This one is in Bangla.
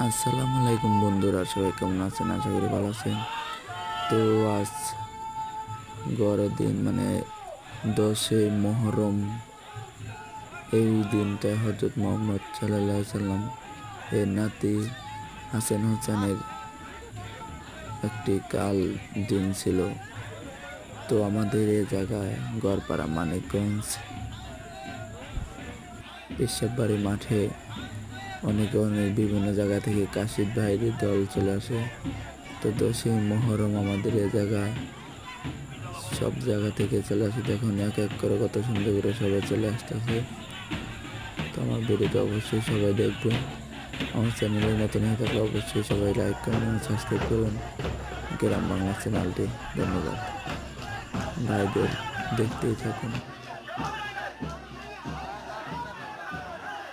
আসসালামু আলাইকুম বন্ধুরা, সবাই কেমন আছেন? আশা করি ভালো আছেন। তো আজ গড়ের দিন মানে 10 মুহররম। এই দিনটায় হযরত মুহাম্মদ সাল্লাল্লাহু আলাইহি সাল্লাম এর নাতি হাসান হোসেনের একটি কাল দিন ছিল। তো আমাদের এই জায়গায় গড়পাড়া মানিকগঞ্জ ঈশ্বরবাড়ি মাঠে অনেক বিভিন্ন জায়গা থেকে কাশিদ ভাইয়ের দল চলে আসে। তো 10 মুহররম আমাদের এ জায়গায় সব জায়গা থেকে চলে আসে। দেখুন এক এক করে কত সুন্দর করে সবাই চলে আসতেছে। তো আমার ভিডিওটা অবশ্যই সবাই দেখবেন। আমার চ্যানেলের নতুন হয়ে থাকলে অবশ্যই সবাই লাইক কমেন্ট সাবস্ক্রাইব করুন গ্রাম বাংলা চ্যানেলটি। ধন্যবাদ। ভাইদের দেখতেই থাকুন।